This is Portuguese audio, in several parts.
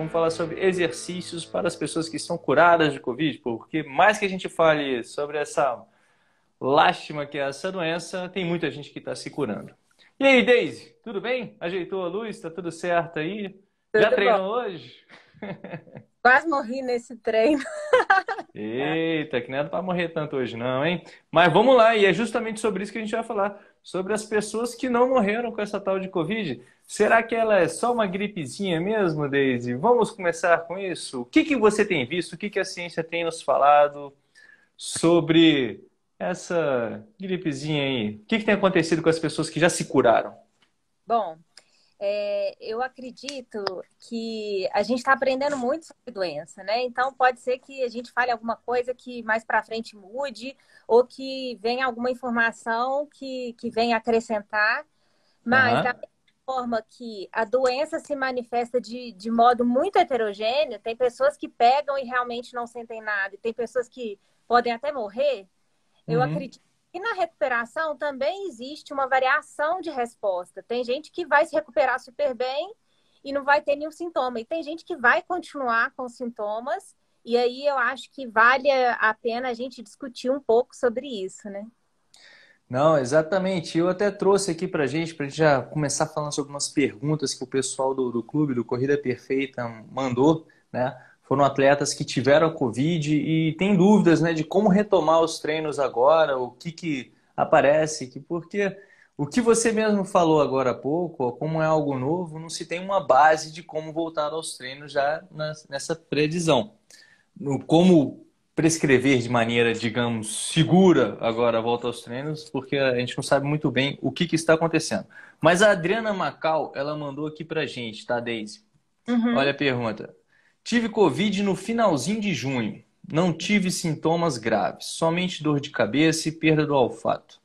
Vamos falar sobre exercícios para as pessoas que estão curadas de Covid, porque mais que a gente fale sobre essa lástima que é essa doença, tem muita gente que está se curando. E aí, Deise, tudo bem? Ajeitou a luz? Tá tudo certo aí? Já Tudo bom. treinou hoje? Quase morri nesse treino. Eita, que não é para morrer tanto hoje não, hein? Mas vamos lá, e é justamente sobre isso que a gente vai falar, sobre as pessoas que não morreram com essa tal de Covid. Será que ela é só uma gripezinha mesmo, Deise? Vamos começar com isso? O que que você tem visto? O que que a ciência tem nos falado sobre essa gripezinha aí? O que que tem acontecido com as pessoas que já se curaram? Bom, eu acredito que a gente está aprendendo muito sobre doença, né? Então pode ser que a gente fale alguma coisa que mais para frente mude ou que venha alguma informação que venha acrescentar, mas da Aham. mesma forma que a doença se manifesta de modo muito heterogêneo, tem pessoas que pegam e realmente não sentem nada, e tem pessoas que podem até morrer. Eu Uhum. acredito que na recuperação também existe uma variação de resposta. Tem gente que vai se recuperar super bem e não vai ter nenhum sintoma. E tem gente que vai continuar com sintomas. E aí eu acho que vale a pena a gente discutir um pouco sobre isso, né? Não, exatamente. Eu até trouxe aqui para a gente já começar falando sobre umas perguntas que o pessoal do clube, do Corrida Perfeita, mandou, né? Foram atletas que tiveram a Covid e têm dúvidas, né, de como retomar os treinos agora, o que que aparece, porque o que você mesmo falou agora há pouco, ó, como é algo novo, não se tem uma base de como voltar aos treinos já nessa previsão no como prescrever de maneira, digamos, segura agora a volta aos treinos, porque a gente não sabe muito bem o que está acontecendo. Mas a Adriana Macau, ela mandou aqui pra gente, tá, Deise? Olha Uhum. a pergunta. Tive Covid no finalzinho de junho. Não tive sintomas graves, somente dor de cabeça e perda do olfato.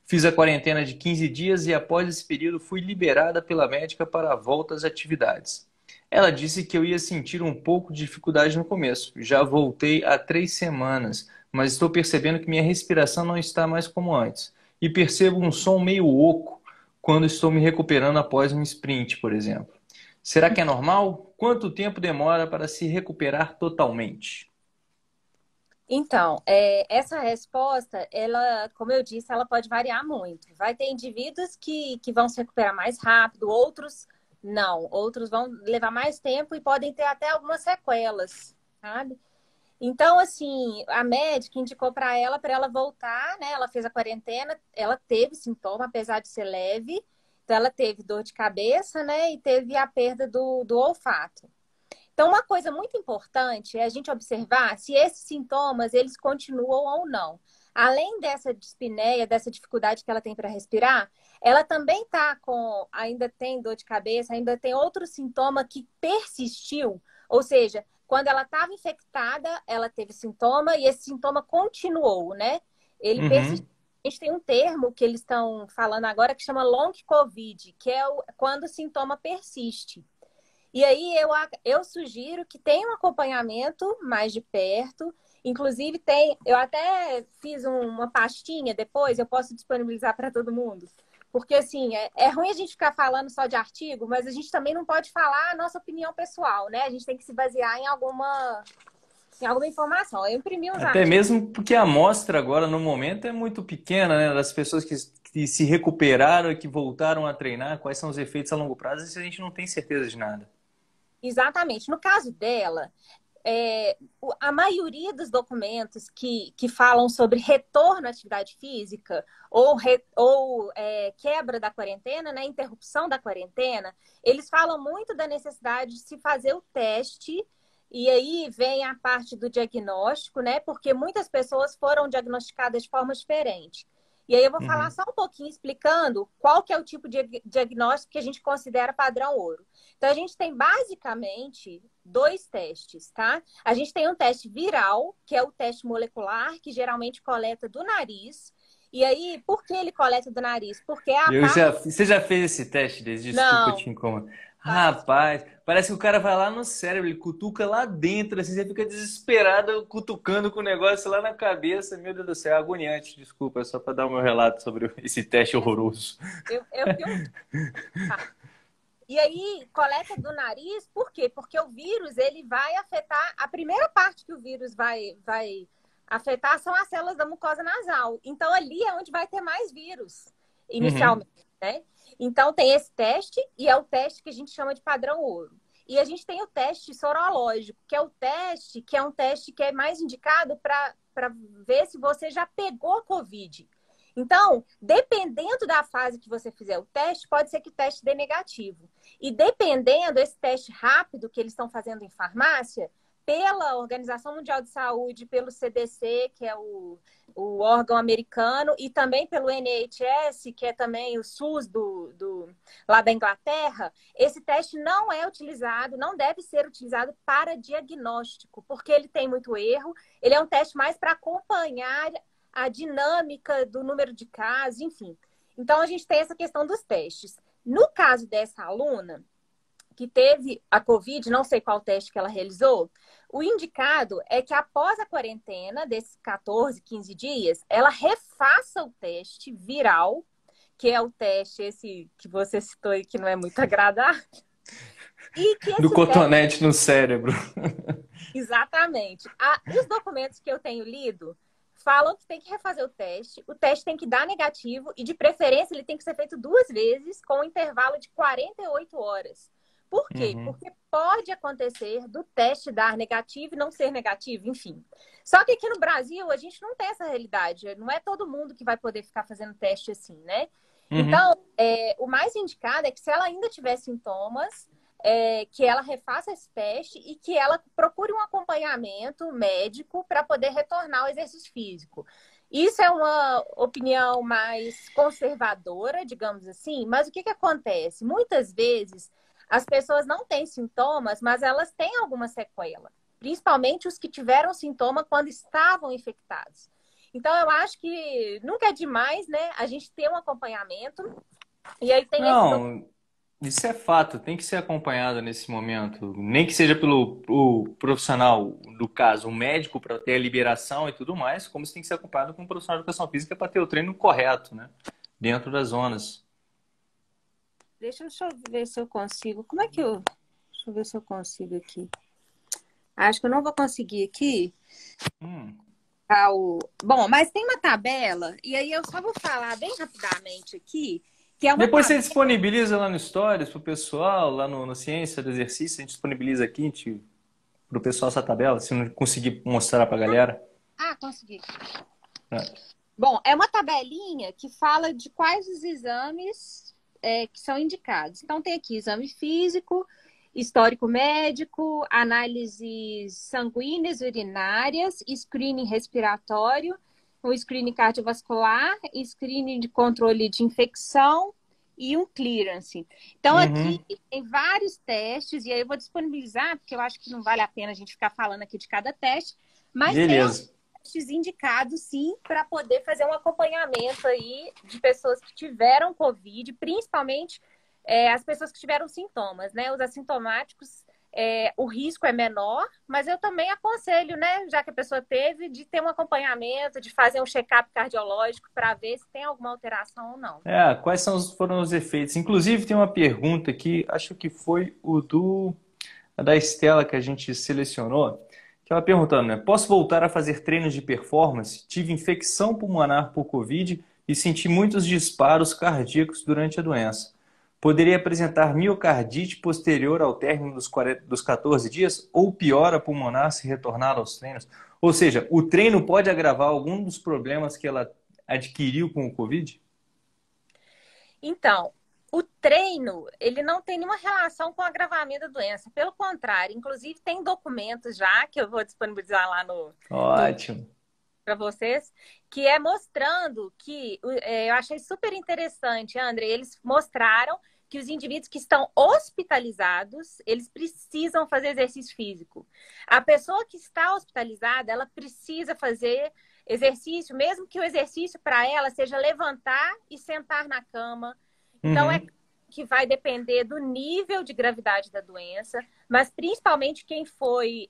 Fiz a quarentena de 15 dias e após esse período fui liberada pela médica para a volta às atividades. Ela disse que eu ia sentir um pouco de dificuldade no começo. Já voltei há 3 semanas, mas estou percebendo que minha respiração não está mais como antes. E percebo um som meio oco quando estou me recuperando após um sprint, por exemplo. Será que é normal? Quanto tempo demora para se recuperar totalmente? Então, essa resposta, ela, como eu disse, ela pode variar muito. Vai ter indivíduos que vão se recuperar mais rápido, outros não. Outros vão levar mais tempo e podem ter até algumas sequelas, sabe? Então, assim, a médica indicou para ela voltar, né? Ela fez a quarentena, ela teve sintoma, apesar de ser leve. Então, ela teve dor de cabeça, né? E teve a perda do olfato. Então, uma coisa muito importante é a gente observar se esses sintomas eles continuam ou não. Além dessa dispneia, dessa dificuldade que ela tem para respirar, ela também tá com, ainda tem dor de cabeça, ainda tem outro sintoma que persistiu, ou seja, quando ela estava infectada, ela teve sintoma e esse sintoma continuou, né? Ele persistiu. Uhum. A gente tem um termo que eles estão falando agora que chama long COVID, que é quando o sintoma persiste. E aí eu sugiro que tenha um acompanhamento mais de perto. Inclusive, eu até fiz uma pastinha depois, eu posso disponibilizar para todo mundo. Porque, assim, é ruim a gente ficar falando só de artigo, mas a gente também não pode falar a nossa opinião pessoal, né? A gente tem que se basear em alguma informação. Eu imprimi uns Até artigos. mesmo porque a amostra agora, no momento, é muito pequena, né? Das pessoas que se recuperaram e que voltaram a treinar, quais são os efeitos a longo prazo, isso a gente não tem certeza de nada. Exatamente. No caso dela, a maioria dos documentos que falam sobre retorno à atividade física ou quebra da quarentena, né, interrupção da quarentena, eles falam muito da necessidade de se fazer o teste. E aí vem a parte do diagnóstico, né? Porque muitas pessoas foram diagnosticadas de forma diferente. E aí eu vou falar Uhum. só um pouquinho explicando qual que é o tipo de diagnóstico que a gente considera padrão ouro. Então, a gente tem basicamente dois testes, tá? A gente tem um teste viral, que é o teste molecular, que geralmente coleta do nariz. E aí, por que ele coleta do nariz? Porque é a parte. Você já fez esse teste, desculpa Não, te incomodar. faz. Rapaz, parece que o cara vai lá no cérebro, ele cutuca lá dentro, assim, você fica desesperado cutucando com o negócio lá na cabeça. Meu Deus do céu, é agoniante, desculpa, é só para dar o meu relato sobre esse teste horroroso. Eu filmo. E aí, coleta do nariz, por quê? Porque o vírus, ele vai afetar, a primeira parte que o vírus vai afetar são as células da mucosa nasal. Então, ali é onde vai ter mais vírus, Uhum. inicialmente, né? Então, tem esse teste, e é o teste que a gente chama de padrão ouro. E a gente tem o teste sorológico, que é o teste, que é um teste que é mais indicado para ver se você já pegou a Covid. Então, dependendo da fase que você fizer o teste, pode ser que o teste dê negativo. E dependendo, esse teste rápido que eles estão fazendo em farmácia, pela Organização Mundial de Saúde, pelo CDC, que é o órgão americano, e também pelo NHS, que é também o SUS lá da Inglaterra, esse teste não é utilizado, não deve ser utilizado para diagnóstico, porque ele tem muito erro, ele é um teste mais para acompanhar a dinâmica do número de casos, enfim. Então, a gente tem essa questão dos testes. No caso dessa aluna, que teve a Covid, não sei qual teste que ela realizou, o indicado é que após a quarentena, desses 14, 15 dias, ela refaça o teste viral, que é o teste esse que você citou e que não é muito agradável, e que Do esse teste, cotonete no cérebro. exatamente. Os documentos que eu tenho lido falam que tem que refazer o teste tem que dar negativo e, de preferência, ele tem que ser feito 2 vezes com um intervalo de 48 horas. Por quê? Uhum. Porque pode acontecer do teste dar negativo e não ser negativo, enfim. Só que aqui no Brasil a gente não tem essa realidade. Não é todo mundo que vai poder ficar fazendo teste assim, né? Uhum. Então, o mais indicado é que se ela ainda tiver sintomas, que ela refaça esse teste e que ela procure um acompanhamento médico para poder retornar ao exercício físico. Isso é uma opinião mais conservadora, digamos assim, mas o que acontece? Muitas vezes as pessoas não têm sintomas, mas elas têm alguma sequela, principalmente os que tiveram sintoma quando estavam infectados. Então, eu acho que nunca é demais, né, a gente ter um acompanhamento. E aí tem esse Não, isso é fato, tem que ser acompanhado nesse momento, nem que seja pelo o profissional, do caso, o médico para ter a liberação e tudo mais, como isso tem que ser acompanhado com um profissional de educação física para ter o treino correto, né? Dentro das zonas. Deixa eu ver se eu consigo. Como é que eu. Deixa eu ver se eu consigo aqui. Acho que eu não vou conseguir aqui. Hum. Bom, mas tem uma tabela, e aí eu só vou falar bem rapidamente aqui, que é uma Depois você tabela. disponibiliza lá no Stories pro pessoal, lá no Ciência do Exercício, a gente disponibiliza aqui pro pessoal essa tabela, se não conseguir mostrar pra galera. Ah, consegui. É. Bom, é uma tabelinha que fala de quais os exames que são indicados. Então, tem aqui exame físico, histórico médico, análises sanguíneas, urinárias, screening respiratório, um screening cardiovascular, screening de controle de infecção e um clearance. Então, aqui Uhum. tem vários testes, e aí eu vou disponibilizar, porque eu acho que não vale a pena a gente ficar falando aqui de cada teste, mas tem Beleza. testes indicados, sim, para poder fazer um acompanhamento aí de pessoas que tiveram Covid, principalmente as pessoas que tiveram sintomas, né? Os assintomáticos, o risco é menor, mas eu também aconselho, né, já que a pessoa teve, de ter um acompanhamento, de fazer um check-up cardiológico para ver se tem alguma alteração ou não. Quais foram os efeitos? Inclusive, tem uma pergunta aqui, acho que foi a da Estela que a gente selecionou, que ela perguntando, né? Posso voltar a fazer treinos de performance? Tive infecção pulmonar por Covid e senti muitos disparos cardíacos durante a doença. Poderia apresentar miocardite posterior ao término dos 14 dias ou piora pulmonar se retornar aos treinos? Ou seja, o treino pode agravar algum dos problemas que ela adquiriu com o Covid? Então, o treino, ele não tem nenhuma relação com o agravamento da doença. Pelo contrário, inclusive tem documentos já, que eu vou disponibilizar lá no Ótimo. para vocês, que é mostrando que, eu achei super interessante, André, eles mostraram que os indivíduos que estão hospitalizados, eles precisam fazer exercício físico. A pessoa que está hospitalizada, ela precisa fazer exercício, mesmo que o exercício para ela seja levantar e sentar na cama. Então, é Uhum. que vai depender do nível de gravidade da doença, mas principalmente quem foi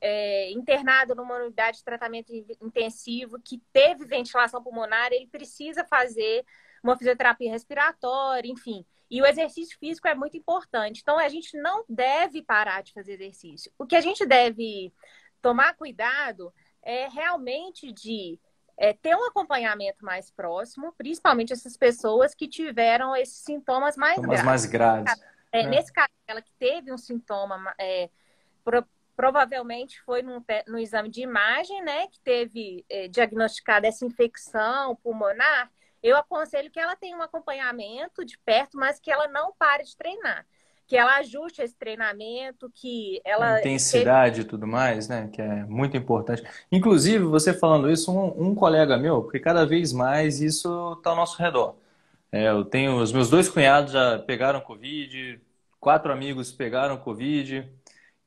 internado numa unidade de tratamento intensivo, que teve ventilação pulmonar, ele precisa fazer uma fisioterapia respiratória, enfim. E o exercício físico é muito importante. Então, a gente não deve parar de fazer exercício. O que a gente deve tomar cuidado é realmente de ter um acompanhamento mais próximo, principalmente essas pessoas que tiveram esses sintomas mais Sintomas mais graves. graves. É. Nesse caso, ela que teve um sintoma, provavelmente foi no exame de imagem, né, que teve diagnosticada essa infecção pulmonar. Eu aconselho que ela tenha um acompanhamento de perto, mas que ela não pare de treinar. Que ela ajuste esse treinamento, que A ela... intensidade e tudo mais, né? Que é muito importante. Inclusive, você falando isso, um colega meu, porque cada vez mais isso está ao nosso redor. Eu tenho, os meus dois cunhados já pegaram Covid, 4 amigos pegaram Covid,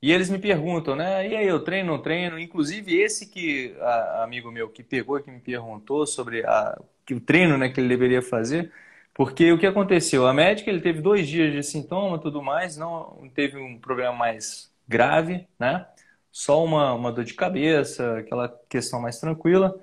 e eles me perguntam, né? E aí, eu treino, não treino? Inclusive, esse amigo meu que pegou, que me perguntou sobre que o treino, né, que ele deveria fazer, porque o que aconteceu? A médica, ele teve 2 dias de sintoma, tudo mais, não teve um problema mais grave, né? Só uma dor de cabeça, aquela questão mais tranquila.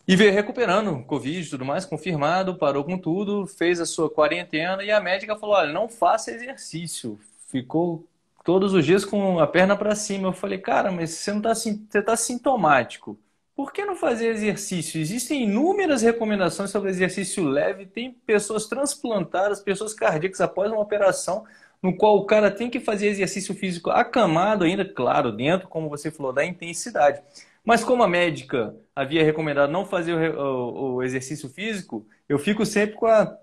E veio recuperando Covid e tudo mais, confirmado, parou com tudo, fez a sua quarentena e a médica falou: olha, não faça exercício. Ficou todos os dias com a perna para cima. Eu falei: cara, mas você não tá, você tá sintomático. Por que não fazer exercício? Existem inúmeras recomendações sobre exercício leve. Tem pessoas transplantadas, pessoas cardíacas após uma operação, no qual o cara tem que fazer exercício físico acamado ainda, claro, dentro, como você falou, da intensidade. Mas como a médica havia recomendado não fazer o exercício físico, eu fico sempre com a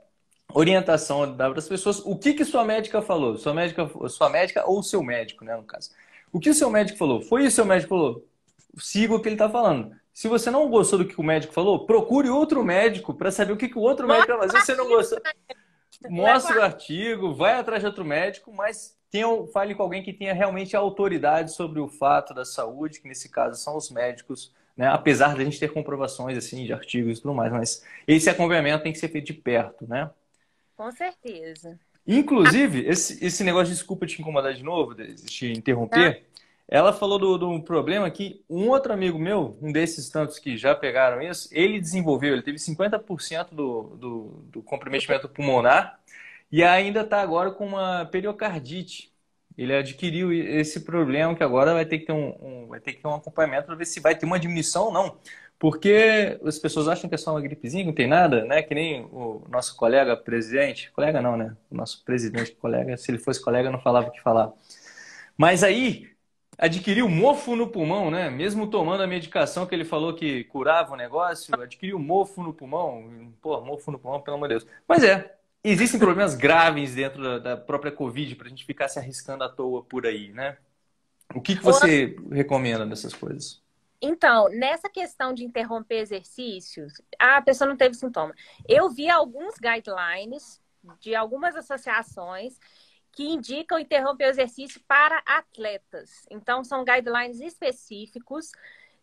orientação para as pessoas. O que sua médica falou? Sua médica ou seu médico, né, no caso. O que o seu médico falou? Foi isso que o seu médico falou? Siga o que ele está falando. Se você não gostou do que o médico falou, procure outro médico para saber o que o outro médico vai fazer. Se você não gostou, mostre o artigo, vai atrás de outro médico, mas fale com alguém que tenha realmente autoridade sobre o fato da saúde, que nesse caso são os médicos, né? Apesar de a gente ter comprovações assim, de artigos e tudo mais, mas esse acompanhamento tem que ser feito de perto, né? Com certeza. Inclusive, esse negócio, desculpa te incomodar de novo, te Tá? interromper, ela falou do problema que um outro amigo meu, um desses tantos que já pegaram isso, ele desenvolveu, ele teve 50% do comprometimento pulmonar e ainda está agora com uma periocardite. Ele adquiriu esse problema que agora vai ter que ter vai ter que ter um acompanhamento para ver se vai ter uma diminuição ou não. Porque as pessoas acham que é só uma gripezinha, não tem nada, né? Que nem o nosso colega presidente, colega não, né? O nosso presidente, colega, se ele fosse colega, não falava o que falava. Mas aí adquiriu mofo no pulmão, né? Mesmo tomando a medicação que ele falou que curava o negócio, adquiriu mofo no pulmão. Pô, mofo no pulmão, pelo amor de Deus. Mas existem problemas graves dentro da própria Covid para a gente ficar se arriscando à toa por aí, né? O que você recomenda dessas coisas? Então, nessa questão de interromper exercícios, a pessoa não teve sintoma. Eu vi alguns guidelines de algumas associações que indicam interromper o exercício para atletas. Então, são guidelines específicos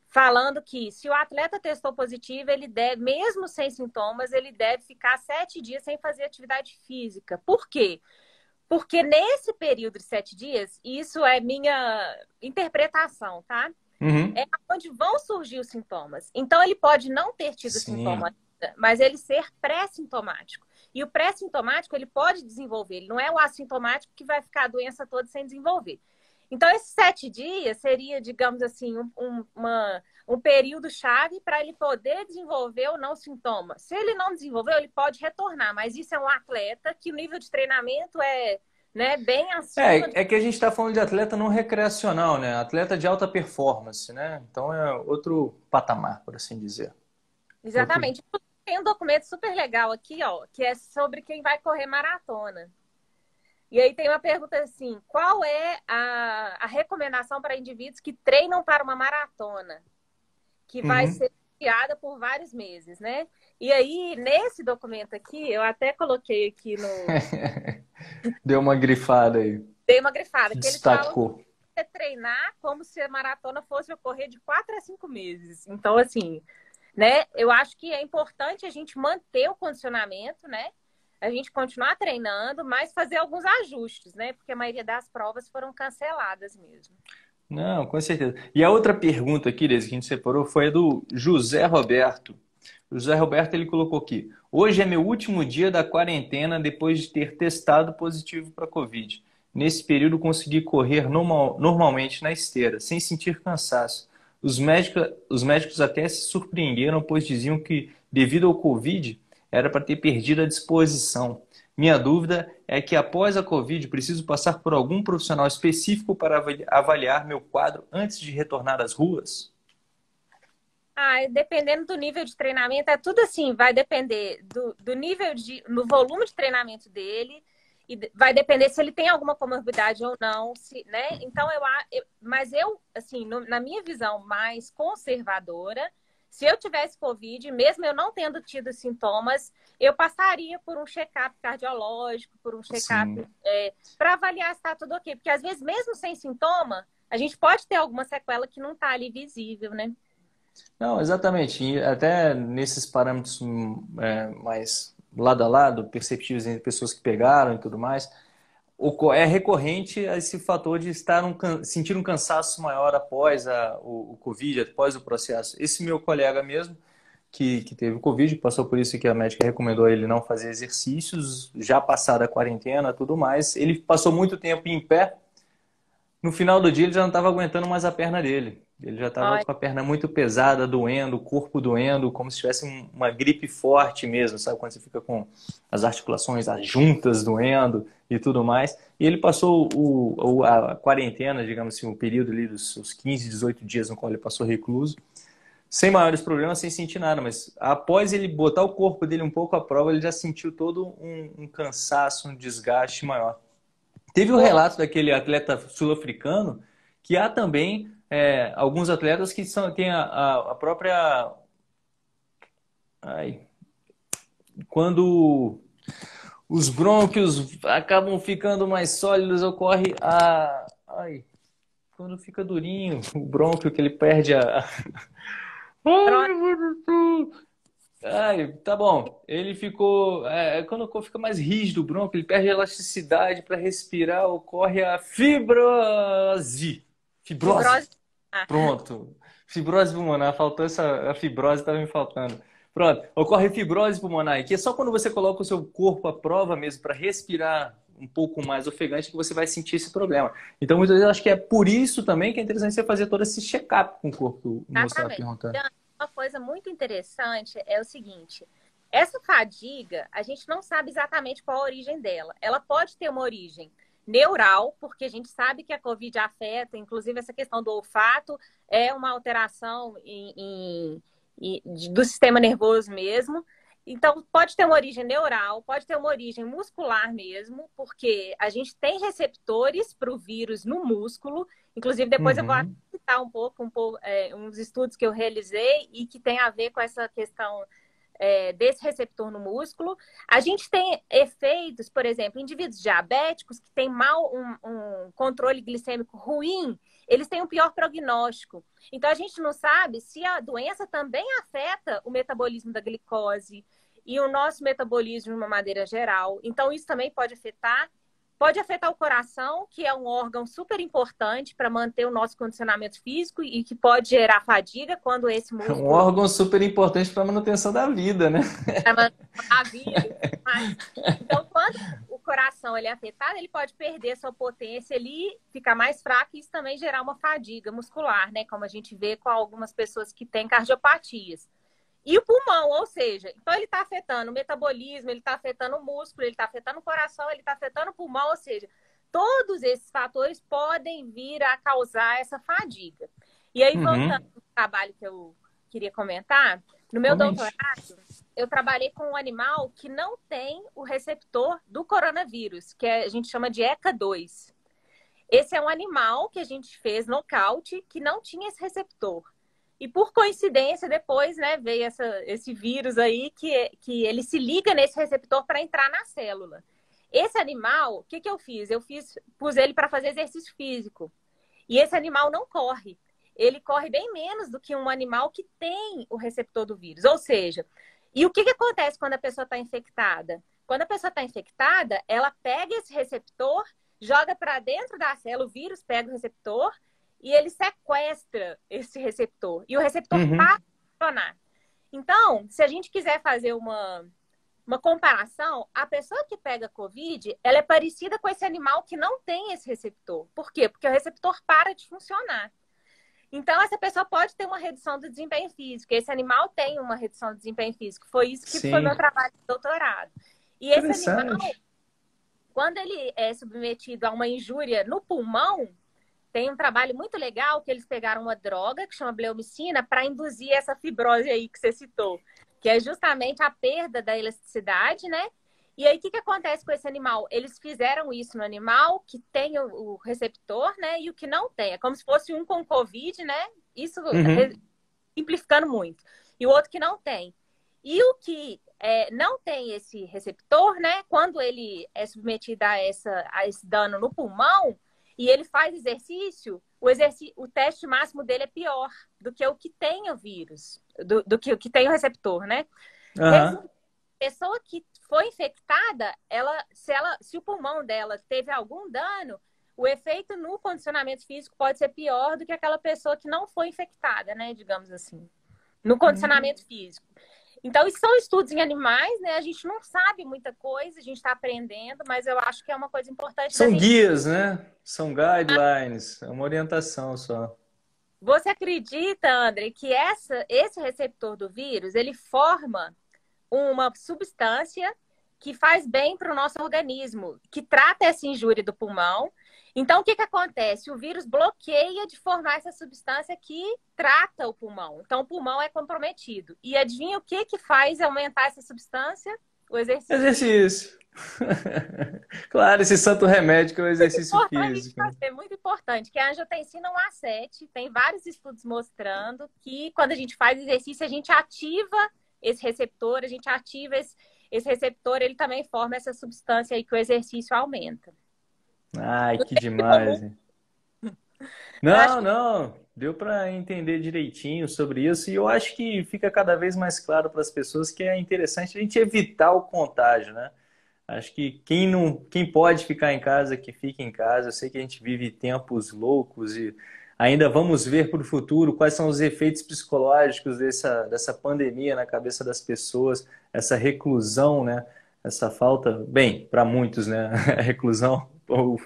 falando que se o atleta testou positivo, ele deve, mesmo sem sintomas, ele deve ficar 7 dias sem fazer atividade física. Por quê? Porque nesse período de 7 dias, isso é minha interpretação, tá? Uhum. É onde vão surgir os sintomas. Então, ele pode não ter tido Sim. sintoma, mas ele ser pré-sintomático. E o pré-sintomático, ele pode desenvolver. Ele não é o assintomático que vai ficar a doença toda sem desenvolver. Então, esses 7 dias seria, digamos assim, um período-chave para ele poder desenvolver ou não sintoma. Se ele não desenvolveu, ele pode retornar. Mas isso é um atleta que o nível de treinamento é, né, bem acima. É que a gente está falando de atleta não recreacional, né? Atleta de alta performance, né? Então é outro patamar, por assim dizer. Outro... Exatamente. Tem um documento super legal aqui, ó, que é sobre quem vai correr maratona. E aí tem uma pergunta assim: qual é a recomendação para indivíduos que treinam para uma maratona? Que vai Uhum. ser criada por vários meses, né? E aí, nesse documento aqui, eu até coloquei aqui no. Deu uma grifada aí. Dei uma grifada, que eles falam que Destacou. você treinar como se a maratona fosse ocorrer de 4 a 5 meses. Então, assim, né? Eu acho que é importante a gente manter o condicionamento, né? A gente continuar treinando, mas fazer alguns ajustes, né? Porque a maioria das provas foram canceladas mesmo. Não, com certeza. E a outra pergunta aqui, desde que a gente separou, foi a do José Roberto. O José Roberto ele colocou aqui: hoje é meu último dia da quarentena depois de ter testado positivo para Covid. Nesse período consegui correr normalmente na esteira, sem sentir cansaço. Os médicos até se surpreenderam, pois diziam que, devido ao Covid, era para ter perdido a disposição. Minha dúvida é que após a Covid preciso passar por algum profissional específico para avaliar meu quadro antes de retornar às ruas? Ah, dependendo do nível de treinamento, é tudo assim, vai depender do nível no volume de treinamento dele, e vai depender se ele tem alguma comorbidade ou não, se, né? Então, mas eu, assim, na minha visão mais conservadora, se eu tivesse Covid, mesmo eu não tendo tido sintomas, eu passaria por um check-up cardiológico, por um check-up Sim. para avaliar se está tudo ok. Porque às vezes, mesmo sem sintoma, a gente pode ter alguma sequela que não está ali visível, né? Não, exatamente. E até nesses parâmetros mais lado a lado, perceptíveis entre pessoas que pegaram e tudo mais, é recorrente esse fator de sentir um cansaço maior após o Covid, após o processo. Esse meu colega mesmo, que teve o Covid, passou por isso que a médica recomendou ele não fazer exercícios, já passada a quarentena, tudo mais. Ele passou muito tempo em pé. No final do dia ele já não estava aguentando mais a perna dele. Ele já estava Olha, com a perna muito pesada, doendo, o corpo doendo, como se tivesse uma gripe forte mesmo, sabe? Quando você fica com as articulações, as juntas doendo e tudo mais. E ele passou a quarentena, digamos assim, o período ali dos seus 15, 18 dias no qual ele passou recluso, sem maiores problemas, sem sentir nada. Mas após ele botar o corpo dele um pouco à prova, ele já sentiu todo um cansaço, um desgaste maior. Teve o pô, relato daquele atleta sul-africano que há também alguns atletas que têm a própria. Ai, quando os brônquios acabam ficando mais sólidos, ocorre a. Ai, quando fica durinho o brônquio, que ele perde a. Ai, pronto, meu Deus. Ai, tá bom. Ele ficou. Quando fica mais rígido o bronco, ele perde a elasticidade para respirar, ocorre a fibrose. Fibrose. fibrose. Ah, Pronto. Fibrose pulmonar. Faltou a fibrose, estava me faltando. Pronto. Ocorre fibrose pulmonar, que é só quando você coloca o seu corpo à prova mesmo para respirar um pouco mais ofegante que você vai sentir esse problema. Então, muitas vezes, eu acho que é por isso também que é interessante você fazer todo esse check-up com o corpo, que o moço estava exatamente. perguntando. Então, uma coisa muito interessante é o seguinte: essa fadiga, a gente não sabe exatamente qual a origem dela. Ela pode ter uma origem neural, porque a gente sabe que a Covid afeta, inclusive essa questão do olfato é uma alteração do sistema nervoso mesmo. Então, pode ter uma origem neural, pode ter uma origem muscular mesmo, porque a gente tem receptores para o vírus no músculo. Inclusive, depois eu vou Uhum. citar uns estudos que eu realizei e que tem a ver com essa questão desse receptor no músculo. A gente tem efeitos, por exemplo, indivíduos diabéticos que têm um controle glicêmico ruim, eles têm um pior prognóstico. Então, a gente não sabe se a doença também afeta o metabolismo da glicose e o nosso metabolismo de uma maneira geral. Então, isso também pode afetar o coração, que é um órgão super importante para manter o nosso condicionamento físico e que pode gerar fadiga quando esse É um músculo órgão super importante para a manutenção da vida, né? para manter a vida e tudo mais. Então, quando o coração ele é afetado, ele pode perder sua potência ali, ficar mais fraco e isso também gerar uma fadiga muscular, né? Como a gente vê com algumas pessoas que têm cardiopatias. E o pulmão, ou seja, então ele está afetando o metabolismo, ele está afetando o músculo, ele está afetando o coração, ele está afetando o pulmão, ou seja, todos esses fatores podem vir a causar essa fadiga. E aí, voltando Uhum. ao trabalho que eu queria comentar, no meu Comente. doutorado, eu trabalhei com um animal que não tem o receptor do coronavírus, que a gente chama de ECA2. Esse é um animal que a gente fez nocaute que não tinha esse receptor. E por coincidência, depois, né, veio esse vírus aí que ele se liga nesse receptor para entrar na célula. Esse animal, o que eu fiz? Pus ele para fazer exercício físico. E esse animal não corre. Ele corre bem menos do que um animal que tem o receptor do vírus. Ou seja, e o que acontece quando a pessoa está infectada? Quando a pessoa está infectada, ela pega esse receptor, joga para dentro da célula, o vírus pega o receptor e ele sequestra esse receptor. E o receptor para Uhum. de funcionar. Então, se a gente quiser fazer uma comparação, a pessoa que pega Covid, ela é parecida com esse animal que não tem esse receptor. Por quê? Porque o receptor para de funcionar. Então, essa pessoa pode ter uma redução do desempenho físico. Esse animal tem uma redução do desempenho físico. Foi isso que foi meu Sim, trabalho de doutorado. E esse animal, interessante. quando ele é submetido a uma injúria no pulmão, tem um trabalho muito legal que eles pegaram uma droga que chama bleomicina para induzir essa fibrose aí que você citou, que é justamente a perda da elasticidade, né? E aí, o que acontece com esse animal? Eles fizeram isso no animal que tem o receptor, né? E o que não tem. É como se fosse um com Covid, né? Isso Uhum. simplificando muito. E o outro que não tem. E o que não tem esse receptor, né? Quando ele é submetido a esse dano no pulmão e ele faz o teste máximo dele é pior do que o que tem o vírus, do que o que tem o receptor, né? Aham. Pessoa que foi infectada, se o pulmão dela teve algum dano, o efeito no condicionamento físico pode ser pior do que aquela pessoa que não foi infectada, né? Digamos assim, no Hum. condicionamento físico. Então, isso são estudos em animais, né? A gente não sabe muita coisa, a gente está aprendendo, mas eu acho que é uma coisa importante da São gente. guias, né? São guidelines, é uma orientação só. Você acredita, André, que esse receptor do vírus, ele forma uma substância que faz bem para o nosso organismo, que trata essa injúria do pulmão. Então, o que acontece? O vírus bloqueia de formar essa substância que trata o pulmão. Então, o pulmão é comprometido. E adivinha o que faz aumentar essa substância? O exercício. Exercício. Claro, esse santo remédio que é o exercício Importante, físico, né? é muito importante, que a angiotensina 1A7 tem vários estudos mostrando que quando a gente faz exercício, a gente ativa esse receptor, a gente ativa esse receptor, ele também forma essa substância aí que o exercício aumenta. Ai, Não que sei se ficou demais, muito, hein? eu acho Não, que não. Deu para entender direitinho sobre isso e eu acho que fica cada vez mais claro para as pessoas que é interessante a gente evitar o contágio, né? Acho que quem não, quem pode ficar em casa, que fique em casa. Eu sei que a gente vive tempos loucos e ainda vamos ver para o futuro quais são os efeitos psicológicos dessa pandemia na cabeça das pessoas, essa reclusão, né? Essa falta, bem, para muitos, né? A reclusão, ou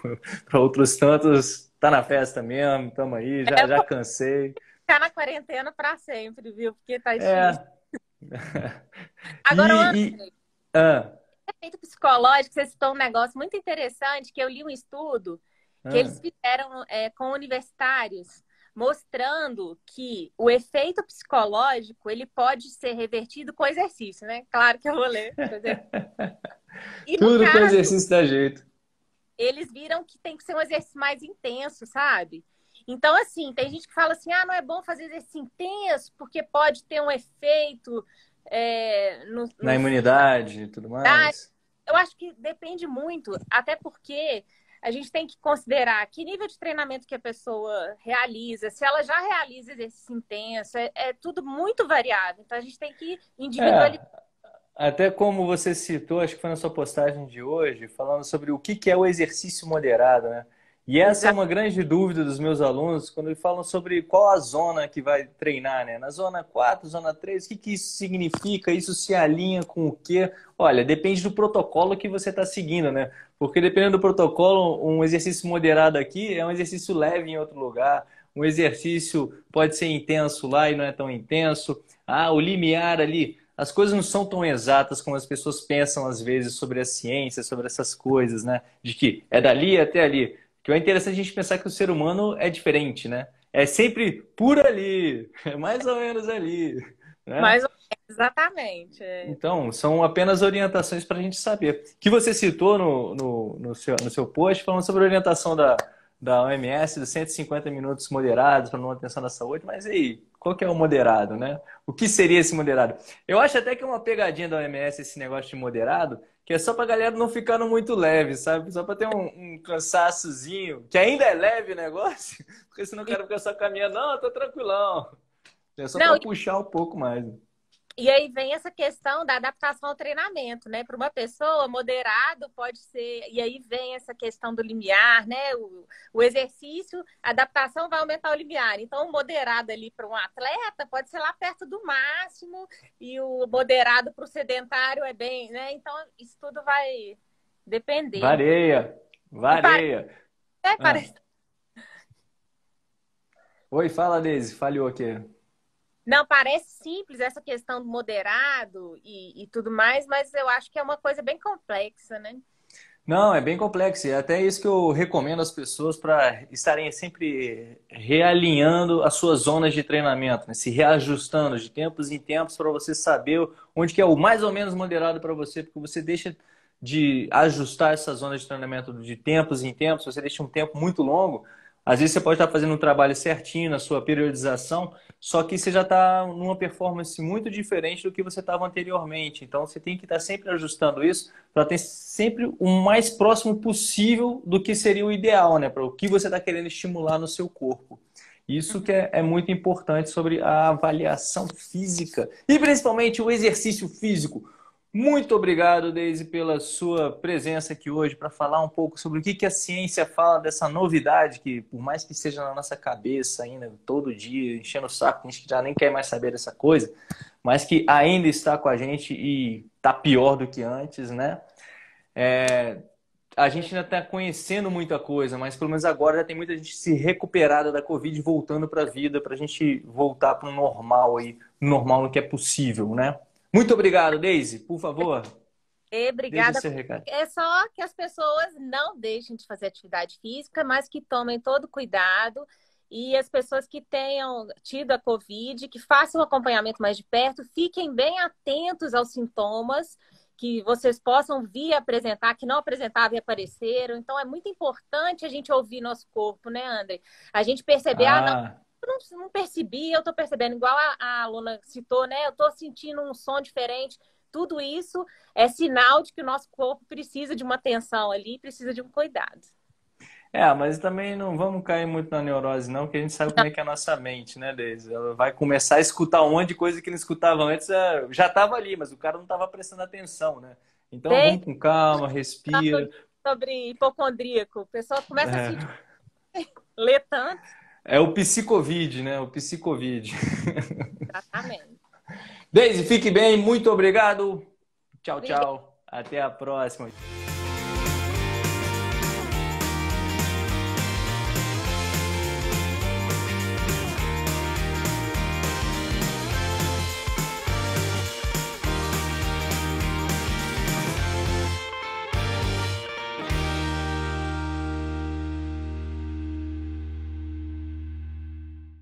para outros tantos, tá na festa mesmo, estamos aí, já, eu já vou cansei. ficar na quarentena para sempre, viu? Porque tá difícil. É. Agora, o E, ah, efeito psicológico, você citou um negócio muito interessante, que eu li um estudo que ah. eles fizeram com universitários, mostrando que o efeito psicológico ele pode ser revertido com exercício, né? Claro que eu vou ler. E no Tudo com caso, exercício da jeito. eles viram que tem que ser um exercício mais intenso, sabe? Então, assim, tem gente que fala assim, ah, não é bom fazer exercício intenso porque pode ter um efeito Na no imunidade e tudo mais. eu acho que depende muito, até porque a gente tem que considerar que nível de treinamento que a pessoa realiza, se ela já realiza exercício intenso, é tudo muito variável. Então a gente tem que É, individualizar. até como você citou, acho que foi na sua postagem de hoje, falando sobre o que é o exercício moderado, né? E essa é uma grande dúvida dos meus alunos quando eles falam sobre qual a zona que vai treinar, né? Na zona 4, zona 3, o que isso significa? Isso se alinha com o quê? Olha, depende do protocolo que você está seguindo, né? Porque dependendo do protocolo, um exercício moderado aqui é um exercício leve em outro lugar, um exercício pode ser intenso lá e não é tão intenso. Ah, o limiar ali. As coisas não são tão exatas como as pessoas pensam às vezes sobre a ciência, sobre essas coisas, né? De que é dali até ali. Que é interessante a gente pensar que o ser humano é diferente, né? É sempre por ali, é mais ou menos ali, né? Mais ou menos, exatamente. Então, são apenas orientações para a gente saber. Que você citou no seu post, falando sobre a orientação da OMS, dos 150 minutos moderados para manutenção da saúde, mas e aí, qual que é o moderado, né? O que seria esse moderado? Eu acho até que é uma pegadinha da OMS esse negócio de moderado, que é só para a galera não ficar no muito leve, sabe? Só para ter um cansaçozinho, que ainda é leve o negócio, porque senão o cara fica só caminhando, não, tô tranquilão. É só Não, para puxar um pouco mais. E aí vem essa questão da adaptação ao treinamento, né? Para uma pessoa, moderado pode ser. E aí vem essa questão do limiar, né? O exercício, a adaptação vai aumentar o limiar. Então, o moderado ali para um atleta pode ser lá perto do máximo, e o moderado para o sedentário é bem, né? Então, isso tudo vai depender. Vareia, E parece, vareia. Ah. parece. Oi, fala, Deise, falhou aqui. Não, parece simples essa questão do moderado e tudo mais, mas eu acho que é uma coisa bem complexa, né? Não, é bem complexo. E é até isso que eu recomendo às pessoas para estarem sempre realinhando as suas zonas de treinamento, né? Se reajustando de tempos em tempos para você saber onde que é o mais ou menos moderado para você, porque você deixa de ajustar essa zona de treinamento de tempos em tempos, você deixa um tempo muito longo. Às vezes você pode estar fazendo um trabalho certinho na sua periodização, só que você já está numa performance muito diferente do que você estava anteriormente. Então você tem que estar sempre ajustando isso para ter sempre o mais próximo possível do que seria o ideal, né? Para o que você está querendo estimular no seu corpo. Isso que é muito importante sobre a avaliação física e principalmente o exercício físico. Muito obrigado, Deise, pela sua presença aqui hoje para falar um pouco sobre o que que a ciência fala dessa novidade que, por mais que seja na nossa cabeça ainda, todo dia, enchendo o saco, a gente já nem quer mais saber dessa coisa, mas que ainda está com a gente e está pior do que antes, né? A gente ainda está conhecendo muita coisa, mas pelo menos agora já tem muita gente se recuperada da Covid, voltando para a vida, para a gente voltar para o normal aí, normal no que é possível, né? Muito obrigado, Deise. Por favor, deixe o Obrigada. seu recado. É só que as pessoas não deixem de fazer atividade física, mas que tomem todo cuidado. E as pessoas que tenham tido a Covid, que façam o acompanhamento mais de perto, fiquem bem atentos aos sintomas que vocês possam vir apresentar, que não apresentavam e apareceram. Então, é muito importante a gente ouvir nosso corpo, né, André? A gente perceber, não, Ah, eu não percebi, eu estou percebendo, igual a aluna citou, né? Eu estou sentindo um som diferente. Tudo isso é sinal de que o nosso corpo precisa de uma atenção ali, precisa de um cuidado. mas também não vamos cair muito na neurose, não, porque a gente sabe como é que é a nossa mente, né, Deise? Ela vai começar a escutar um monte de coisa que não escutava antes, já estava ali, mas o cara não estava prestando atenção, né? Então Tem vamos com calma, respira. sobre hipocondríaco, o pessoal começa a É, se ler tanto. é o psicovid, né? O psicovid. Exatamente. Deise, fique bem, muito obrigado. Tchau, Obrigada. tchau. Até a próxima.